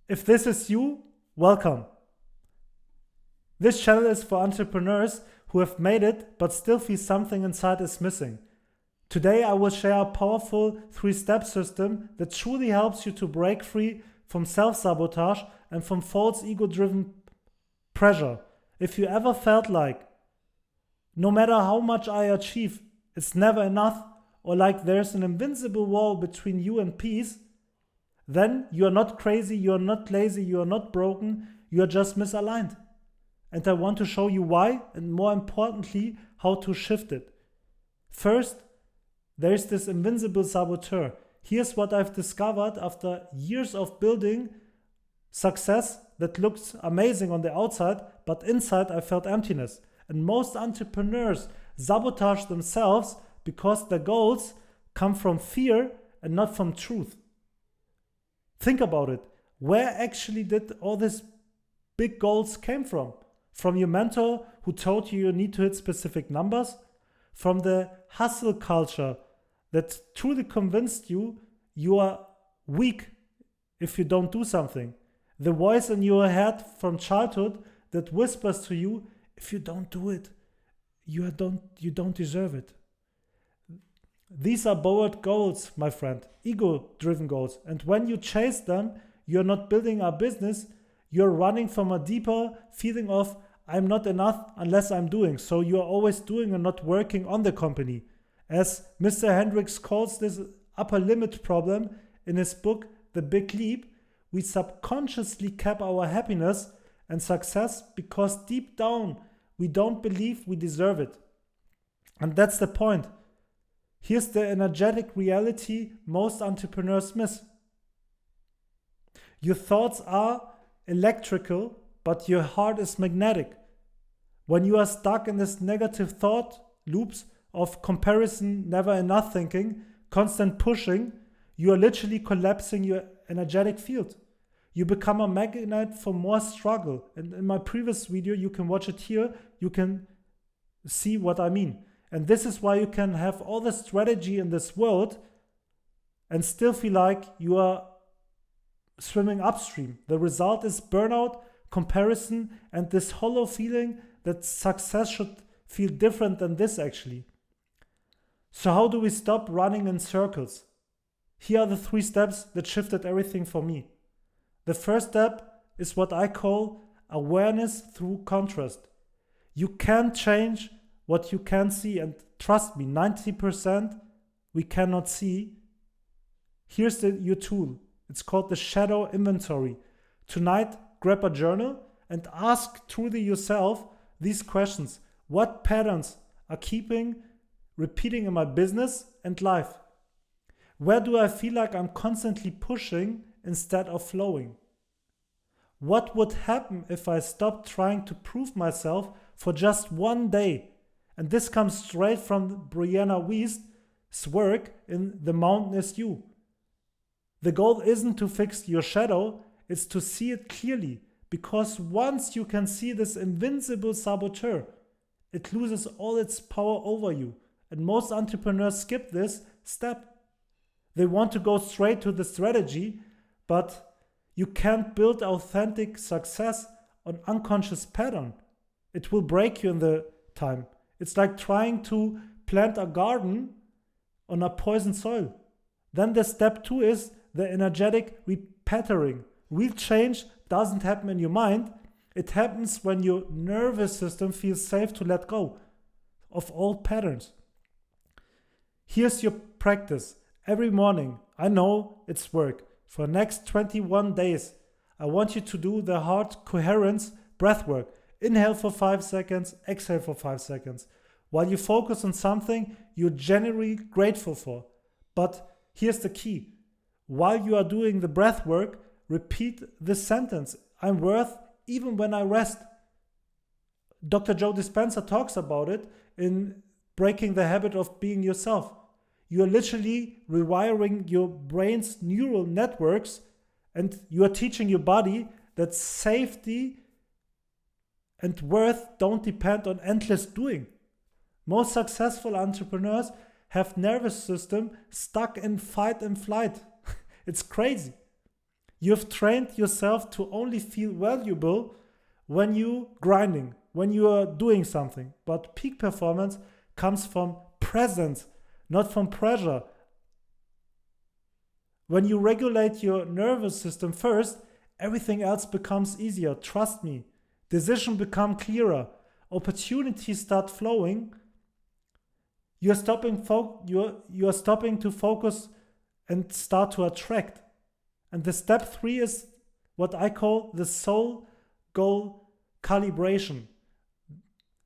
If this is you, welcome. This channel is for entrepreneurs who have made it but still feel something inside is missing. Today I will share a powerful 3-step system that truly helps you to break free from self-sabotage and from false ego-driven pressure. If you ever felt like, no matter how much I achieve, it's never enough, or like there's an invincible wall between you and peace, then you are not crazy, you are not lazy, you are not broken, you are just misaligned. And I want to show you why, and more importantly, how to shift it. First, there is this invincible saboteur. Here's what I've discovered after years of building success that looks amazing on the outside, but inside I felt emptiness. And most entrepreneurs sabotage themselves because their goals come from fear and not from truth. Think about it. Where actually did all these big goals came from? From your mentor who told you need to hit specific numbers? From the hustle culture that truly convinced you are weak if you don't do something? The voice in your head from childhood that whispers to you, if you don't do it, you don't deserve it. These are borrowed goals, my friend, ego-driven goals. And when you chase them, you're not building a business, you're running from a deeper feeling of, I'm not enough unless I'm doing. So you're always doing and not working on the company. As Mr. Hendricks calls this upper limit problem in his book, The Big Leap, we subconsciously cap our happiness and success because deep down we don't believe we deserve it. And that's the point. Here's the energetic reality most entrepreneurs miss. Your thoughts are electrical, but your heart is magnetic. When you are stuck in this negative thought loops of comparison, never enough thinking, constant pushing, you are literally collapsing your energetic field. You become a magnet for more struggle. And in my previous video, you can watch it here, you can see what I mean. And this is why you can have all the strategy in this world and still feel like you are swimming upstream. The result is burnout, comparison, and this hollow feeling that success should feel different than this actually. So how do we stop running in circles? Here are the 3 steps that shifted everything for me. The first step is what I call awareness through contrast. You can't change what you can see, and trust me, 90% we cannot see. Here's your tool. It's called the shadow inventory. Tonight, grab a journal and ask truly yourself these questions. What patterns are repeating in my business and life? Where do I feel like I'm constantly pushing instead of flowing? What would happen if I stopped trying to prove myself for just one day? And this comes straight from Brianna Wiest's work in The Mountain Is You. The goal isn't to fix your shadow, it's to see it clearly. Because once you can see this invincible saboteur, it loses all its power over you. And most entrepreneurs skip this step. They want to go straight to the strategy, but you can't build authentic success on unconscious pattern. It will break you in the time. It's like trying to plant a garden on a poisoned soil. Then the step 2 is the energetic repatterning. Real change doesn't happen in your mind. It happens when your nervous system feels safe to let go of old patterns. Here's your practice. Every morning, I know it's work. For the next 21 days, I want you to do the Heart-Coherence breath work. Inhale for 5 seconds, exhale for 5 seconds. While you focus on something you're genuinely grateful for. But here's the key. While you are doing the breath work, repeat this sentence. I'm worth even when I rest. Dr. Joe Dispenza talks about it in Breaking the Habit of Being Yourself. You are literally rewiring your brain's neural networks, and you are teaching your body that safety and worth don't depend on endless doing. Most successful entrepreneurs have nervous system stuck in fight and flight. It's crazy. You've trained yourself to only feel valuable when you're grinding, when you are doing something. But peak performance comes from presence, not from pressure. When you regulate your nervous system first, everything else becomes easier. Trust me. Decisions become clearer. Opportunities start flowing. You're stopping to focus and start to attract. And the step 3 is what I call the soul goal calibration.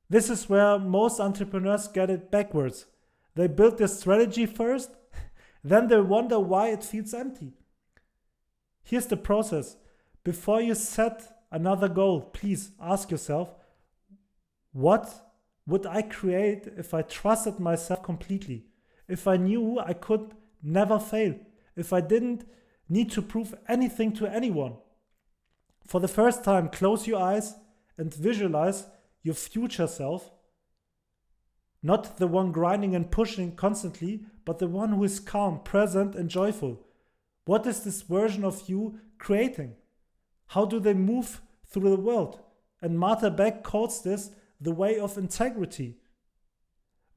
This is where most entrepreneurs get it backwards. They build their strategy first, then they wonder why it feels empty. Here's the process. Before you set another goal, please ask yourself, what would I create if I trusted myself completely? If I knew I could never fail? If I didn't need to prove anything to anyone? For the first time, close your eyes and visualize your future self. Not the one grinding and pushing constantly, but the one who is calm, present, and joyful. What is this version of you creating? How do they move through the world? And Martha Beck calls this the way of integrity.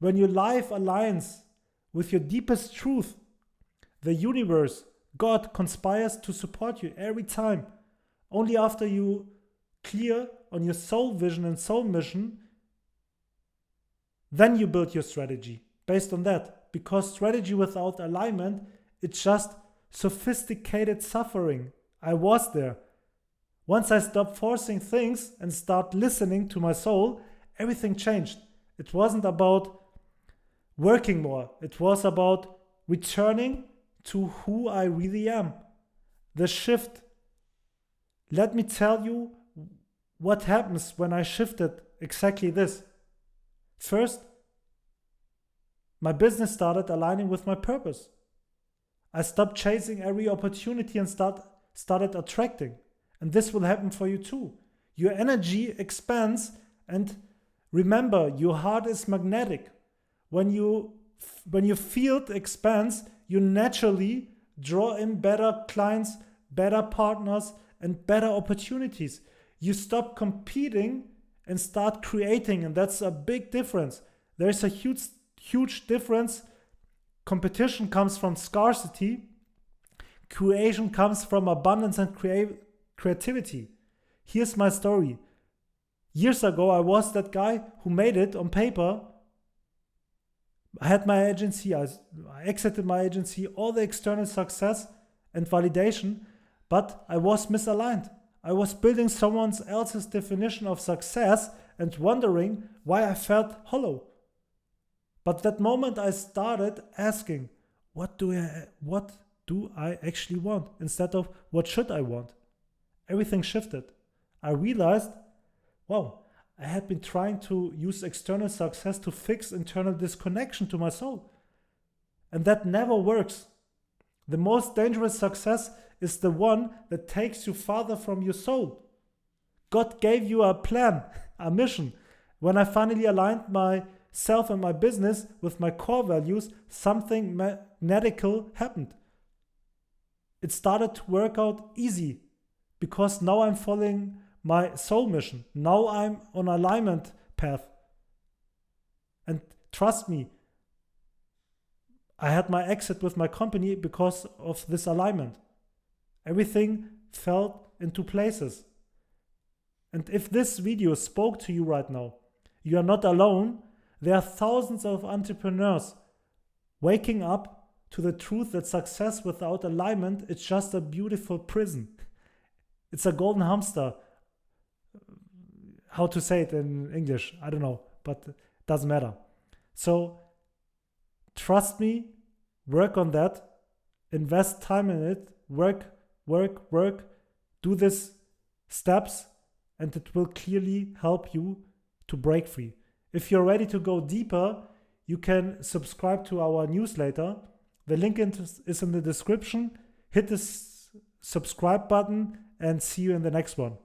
When your life aligns with your deepest truth, the universe, God, conspires to support you every time. Only after you clear on your soul vision and soul mission, then you build your strategy based on that. Because strategy without alignment, it's just sophisticated suffering. I was there. Once I stopped forcing things and start listening to my soul, everything changed. It wasn't about working more. It was about returning to who I really am. The shift. Let me tell you what happens when I shifted exactly this. First, my business started aligning with my purpose. I stopped chasing every opportunity and started attracting. And this will happen for you too. Your energy expands, and remember, your heart is magnetic. When your field expands, you naturally draw in better clients, better partners, and better opportunities. You stop competing and start creating, and that's a big difference. There's a huge difference. Competition comes from scarcity. Creation comes from abundance and creativity. Here's my story. Years ago, I was that guy who made it on paper. I had my agency, I exited my agency, all the external success and validation, but I was misaligned. I was building someone else's definition of success and wondering why I felt hollow. But that moment I started asking, what do I actually want instead of what should I want? Everything shifted. I realized, wow, I had been trying to use external success to fix internal disconnection to my soul. And that never works. The most dangerous success is the one that takes you farther from your soul. God gave you a plan, a mission. When I finally aligned myself and my business with my core values, something magical happened. It started to work out easy because now I'm following my soul mission. Now I'm on alignment path. And trust me, I had my exit with my company because of this alignment. Everything fell into places. And if this video spoke to you right now, you are not alone. There are thousands of entrepreneurs waking up to the truth that success without alignment is just a beautiful prison. It's a golden hamster. How to say it in English, I don't know, but it doesn't matter. So trust me, work on that, invest time in it, work, do these steps, and it will clearly help you to break free. If you're ready to go deeper, you can subscribe to our newsletter. The link is in the description. Hit the subscribe button and see you in the next one.